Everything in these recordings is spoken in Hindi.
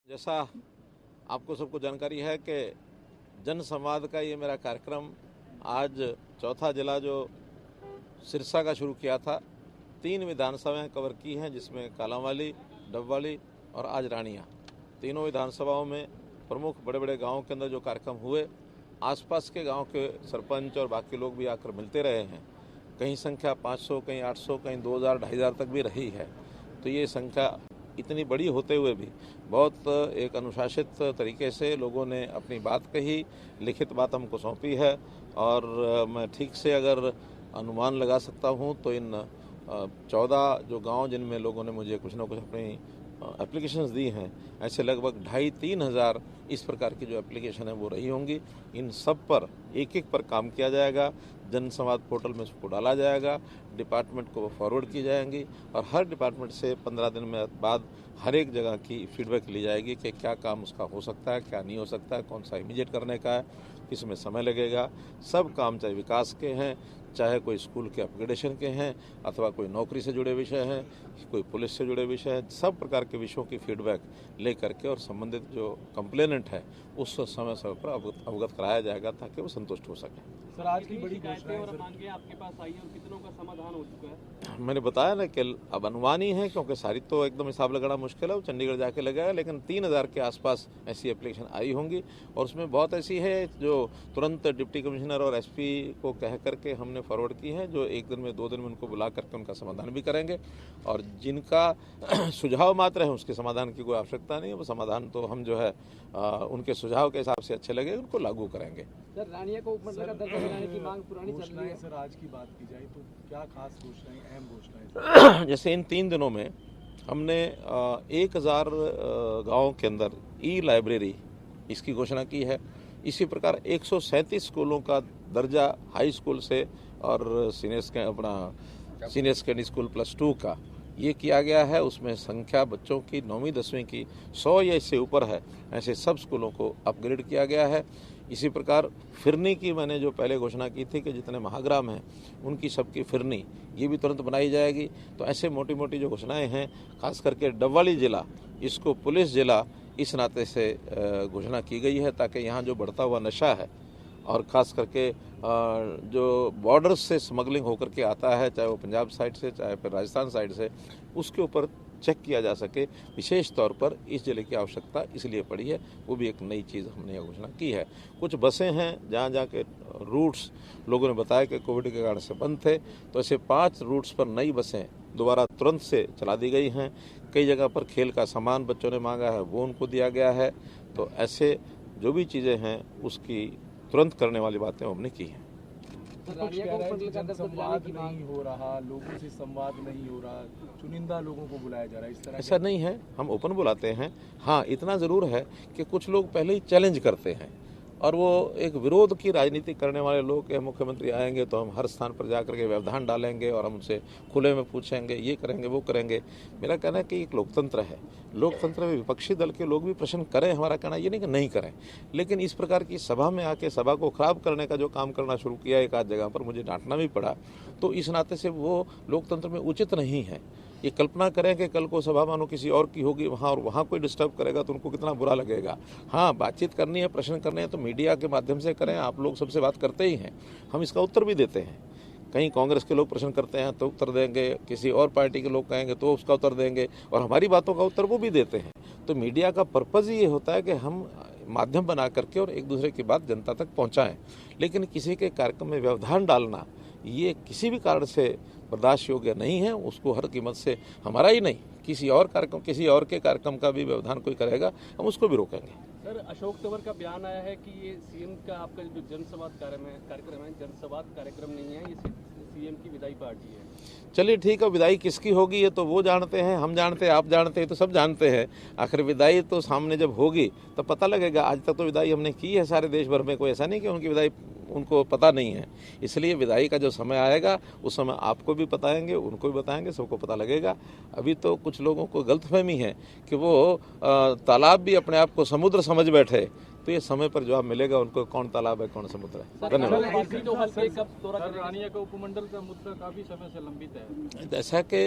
जैसा आपको सबको जानकारी है कि जन संवाद का ये मेरा कार्यक्रम आज चौथा जिला जो सिरसा का शुरू किया था, 3 विधानसभाएं कवर की हैं, जिसमें कालांवाली, डबवाली और आज रानिया। तीनों विधानसभाओं में प्रमुख बड़े बड़े गांवों के अंदर जो कार्यक्रम हुए, आसपास के गांव के सरपंच और बाकी लोग भी आकर मिलते रहे हैं। कहीं संख्या 500, कहीं 800, कहीं 2000, 2500 तक भी रही है। तो ये संख्या इतनी बड़ी होते हुए भी बहुत एक अनुशासित तरीके से लोगों ने अपनी बात कही, लिखित बात हमको सौंपी है। और मैं ठीक से अगर अनुमान लगा सकता हूं तो इन 14 जो गांव जिनमें लोगों ने मुझे कुछ ना कुछ अपनी एप्लीकेशंस दी हैं, ऐसे लगभग 2,500-3 हज़ार इस प्रकार की जो एप्लीकेशन है वो रही होंगी। इन सब पर एक एक पर काम किया जाएगा, जन संवाद पोर्टल में उसको डाला जाएगा, डिपार्टमेंट को फॉरवर्ड की जाएंगी और हर डिपार्टमेंट से 15 दिन में बाद हर एक जगह की फीडबैक ली जाएगी कि क्या काम उसका हो सकता है, क्या नहीं हो सकता है, कौन सा इमीडिएट करने का है, किसमें समय लगेगा। सब काम चाहे विकास के हैं, चाहे कोई स्कूल के अपग्रेडेशन के हैं, अथवा कोई नौकरी से जुड़े विषय हैं, कोई पुलिस से जुड़े विषय हैं, सब प्रकार के विषयों की फीडबैक ले करके और संबंधित जो कंप्लेनेंट है उस समय पर अवगत कराया जाएगा ताकि वो संतुष्ट हो सके। सर, आज की बड़ी शिकायतें और मांगे आपके पास आई है और कितनों का समाधान हो चुका है? मैंने बताया ना कि अब अनुमान ही है, क्योंकि सारी तो एकदम हिसाब लगाना मुश्किल है, वो चंडीगढ़ जाके लगाया, लेकिन 3,000 के आसपास ऐसी एप्लीकेशन आई होंगी। और उसमें बहुत ऐसी है जो तुरंत डिप्टी कमिश्नर और एसपी को कह करके हमने फॉरवर्ड की है, जो 1 दिन में 2 दिन में उनको बुला करके उनका समाधान भी करेंगे। और जिनका सुझाव मात्र है उसके समाधान की कोई आवश्यकता नहीं है, वो समाधान तो हम जो है उनके सुझाव के हिसाब से अच्छे लगे उनको लागू करेंगे। सर, रानिया को उपमंडल का दर्जा दिलाने की मांग पुरानी चल रही है। सर, आज की बात की जाए तो क्या खास घोषणाएं, अहम घोषणाएं? जैसे इन 3 दिनों में हमने 1000 गाँव के अंदर ई लाइब्रेरी इसकी घोषणा की है। इसी प्रकार 137 स्कूलों का दर्जा हाई स्कूल से और सीनियर सेकेंडरी स्कूल +2 का ये किया गया है। उसमें संख्या बच्चों की 9वीं 10वीं की 100 या इससे ऊपर है, ऐसे सब स्कूलों को अपग्रेड किया गया है। इसी प्रकार फिरनी की मैंने जो पहले घोषणा की थी कि जितने महाग्राम हैं उनकी सबकी फिरनी ये भी तुरंत बनाई जाएगी। तो ऐसे मोटी मोटी जो घोषणाएं हैं, खास करके डबवाली जिला इसको पुलिस जिला इस नाते से घोषणा की गई है ताकि यहाँ जो बढ़ता हुआ नशा है और ख़ास करके जो बॉर्डर से स्मगलिंग होकर के आता है, चाहे वो पंजाब साइड से चाहे फिर राजस्थान साइड से, उसके ऊपर चेक किया जा सके। विशेष तौर पर इस जिले की आवश्यकता इसलिए पड़ी है, वो भी एक नई चीज़ हमने घोषणा की है। कुछ बसें हैं जहाँ जहाँ के रूट्स लोगों ने बताया कि कोविड के कारण से बंद थे, तो ऐसे 5 रूट्स पर नई बसें दोबारा तुरंत से चला दी गई हैं। कई जगह पर खेल का सामान बच्चों ने मांगा है वो उनको दिया गया है। तो ऐसे जो भी चीज़ें हैं उसकी तुरंत करने वाली बातें हमने की हैं। संवाद नहीं हो रहा, लोगों से संवाद नहीं हो रहा, चुनिंदा लोगों को बुलाया जा रहा है, इस तरह ऐसा नहीं है, हम ओपन बुलाते हैं। हाँ, इतना ज़रूर है कि कुछ लोग पहले ही चैलेंज करते हैं और वो एक विरोध की राजनीति करने वाले लोग के मुख्यमंत्री आएंगे तो हम हर स्थान पर जाकर के व्यवधान डालेंगे और हम उनसे खुले में पूछेंगे, ये करेंगे वो करेंगे। मेरा कहना है कि एक लोकतंत्र है, लोकतंत्र में विपक्षी दल के लोग भी प्रश्न करें, हमारा कहना ये नहीं कि नहीं करें, लेकिन इस प्रकार की सभा में आके सभा को खराब करने का जो काम करना शुरू किया एक आध जगह पर मुझे डांटना भी पड़ा, तो इस नाते से वो लोकतंत्र में उचित नहीं है। ये कल्पना करें कि कल को सभा मानो किसी और की होगी वहाँ और वहाँ कोई डिस्टर्ब करेगा तो उनको कितना बुरा लगेगा। हाँ, बातचीत करनी है, प्रश्न करने हैं तो मीडिया के माध्यम से करें, आप लोग सबसे बात करते ही हैं, हम इसका उत्तर भी देते हैं। कहीं कांग्रेस के लोग प्रश्न करते हैं तो उत्तर देंगे, किसी और पार्टी के लोग कहेंगे तो उसका उत्तर देंगे और हमारी बातों का उत्तर वो भी देते हैं। तो मीडिया का पर्पज़ ये होता है कि हम माध्यम बना करके और एक दूसरे की बात जनता तक पहुँचाएँ, लेकिन किसी के कार्यक्रम में व्यवधान डालना ये किसी भी कारण से बर्दाश्त योग्य नहीं है। उसको हर कीमत से हमारा ही नहीं, किसी और के कार्यक्रम का भी व्यवधान कोई करेगा हम उसको भी रोकेंगे। सर, अशोक तंवर का बयान आया है कि ये सीएम का आपका जो जनसंवाद कार्यक्रम है जनसंवाद कार्यक्रम नहीं है, ये सीएम की विदाई पार्टी है। चलिए ठीक है, विदाई किसकी होगी ये तो वो जानते हैं, हम जानते हैं, आप जानते हैं, तो सब जानते हैं। आखिर विदाई तो सामने जब होगी तो पता लगेगा। आज तक तो विदाई हमने की है सारे देश भर में, कोई ऐसा नहीं कि उनकी विदाई उनको पता नहीं है। इसलिए विदाई का जो समय आएगा उस समय आपको भी बताएंगे, उनको भी बताएंगे, सबको पता लगेगा। अभी तो कुछ लोगों को गलतफहमी है कि वो तालाब भी अपने आप को समुद्र समझ बैठे तो ये समय पर जवाब मिलेगा उनको कौन तालाब है कौन समुद्र है। धन्यवाद। जो हल्के कब दौरा करेंगे? रानिया का उपमंडल का मुद्दा काफी समय से लंबित है। जैसा कि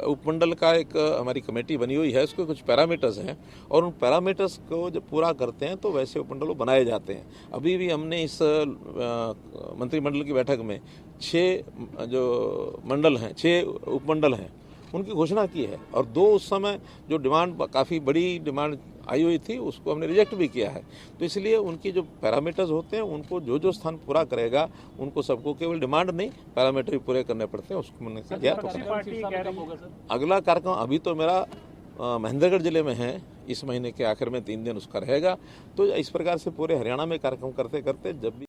उपमंडल का एक हमारी कमेटी बनी हुई है, उसके कुछ पैरामीटर्स हैं और उन पैरामीटर्स को जब पूरा करते हैं तो वैसे उपमंडल बनाए जाते हैं। अभी भी हमने इस मंत्रिमंडल की बैठक में 6 जो मंडल हैं, 6 उपमंडल हैं, उनकी घोषणा की है और 2 उस समय जो डिमांड काफ़ी बड़ी डिमांड आई हुई थी उसको हमने रिजेक्ट भी किया है। तो इसलिए उनकी जो पैरामीटर्स होते हैं उनको जो स्थान पूरा करेगा उनको सबको केवल डिमांड नहीं पैरामीटर भी पूरे करने पड़ते हैं, उसको मैंने किया। तो अगला कार्यक्रम अभी तो मेरा महेंद्रगढ़ जिले में है, इस महीने के आखिर में 3 दिन उसका रहेगा। तो इस प्रकार से पूरे हरियाणा में कार्यक्रम करते करते जब भी